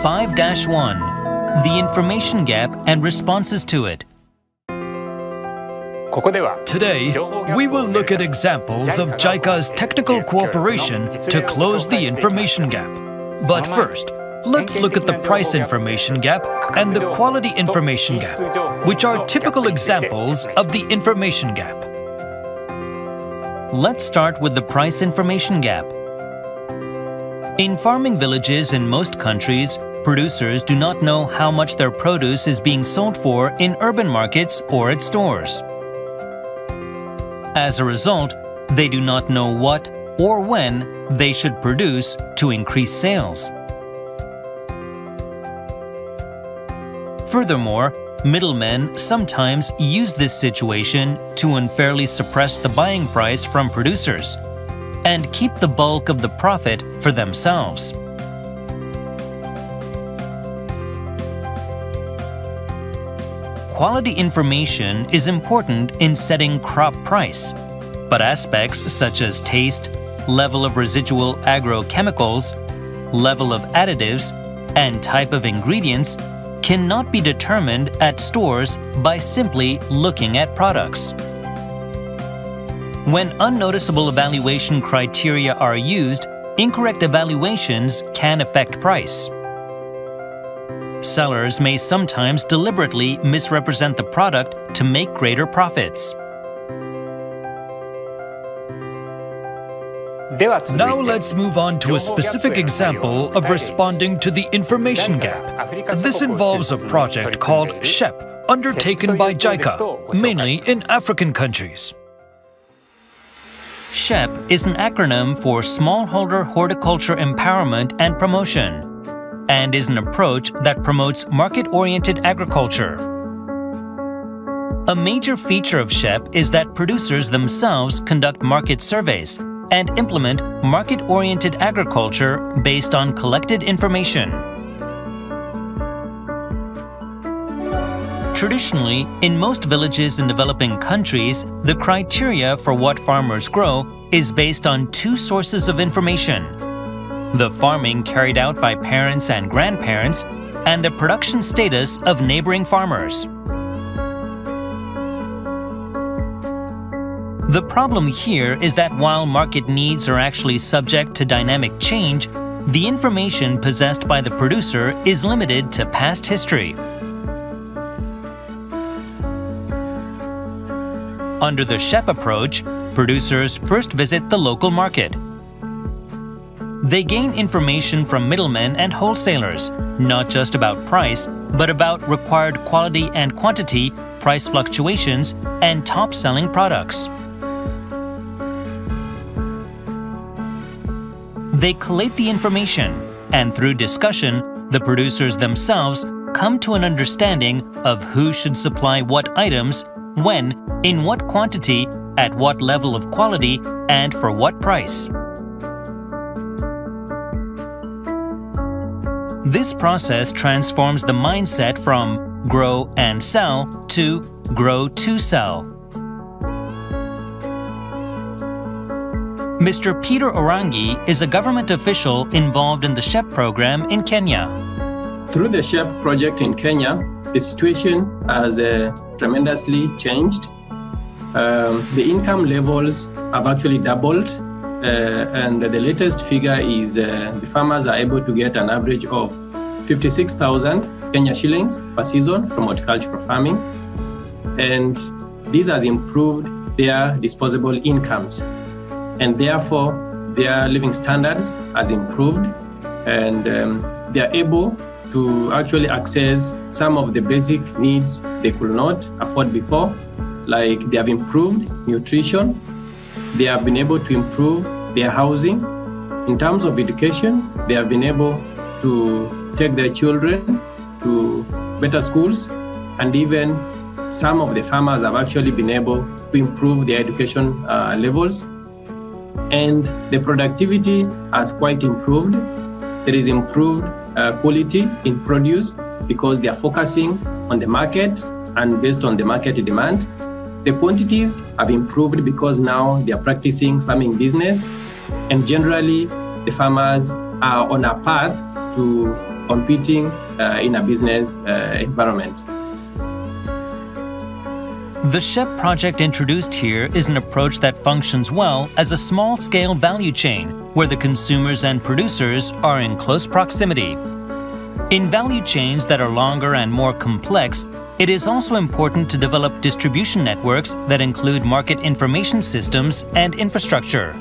5-1. The information gap and responses to it. Today, we will look at examples of JICA's technical cooperation to close the information gap. But first, let's look at the price information gap and the quality information gap, which are typical examples of the information gap. Let's start with the price information gap. In farming villages in most countries, producers do not know how much their produce is being sold for in urban markets or at stores. As a result, they do not know what or when they should produce to increase sales. Furthermore, middlemen sometimes use this situation to unfairly suppress the buying price from producers and keep the bulk of the profit for themselves. Quality information is important in setting crop price, but aspects such as taste, level of residual agrochemicals, level of additives, and type of ingredients cannot be determined at stores by simply looking at products. When unnoticeable evaluation criteria are used, incorrect evaluations can affect price. Sellers may sometimes deliberately misrepresent the product to make greater profits. Now let's move on to a specific example of responding to the information gap. This involves a project called SHEP, undertaken by JICA, mainly in African countries. SHEP is an acronym for Smallholder Horticulture Empowerment and Promotion, and is an approach that promotes market-oriented agriculture. A major feature of SHEP is that producers themselves conduct market surveys and implement market-oriented agriculture based on collected information. Traditionally, in most villages in developing countries, the criteria for what farmers grow is based on two sources of information: the farming carried out by parents and grandparents, and the production status of neighboring farmers. The problem here is that while market needs are actually subject to dynamic change, the information possessed by the producer is limited to past history. Under the SHEP approach, producers first visit the local market. They gain information from middlemen and wholesalers, not just about price, but about required quality and quantity, price fluctuations, and top-selling products. They collate the information, and through discussion, the producers themselves come to an understanding of who should supply what items, when, in what quantity, at what level of quality, and for what price. This process transforms the mindset from grow and sell to grow to sell. Mr. Peter Orangi is a government official involved in the SHEP program in Kenya. Through the SHEP project in Kenya, the situation has tremendously changed. The income levels have actually doubled, and the latest figure is the farmers are able to get an average of 56,000 Kenya shillings per season from horticultural farming, and this has improved their disposable incomes, and therefore their living standards has improved, and they are able to actually access some of the basic needs they could not afford before. Like, they have improved nutrition, they have been able to improve their housing. In terms of education, they have been able to take their children to better schools, and even some of the farmers have actually been able to improve their education levels. And the productivity has quite improved. There is improved quality in produce because they are focusing on the market and based on the market demand. The quantities have improved because now they are practicing farming business, and generally the farmers are on a path to competing in a business environment. The SHEP project introduced here is an approach that functions well as a small-scale value chain where the consumers and producers are in close proximity. In value chains that are longer and more complex, it is also important to develop distribution networks that include market information systems and infrastructure.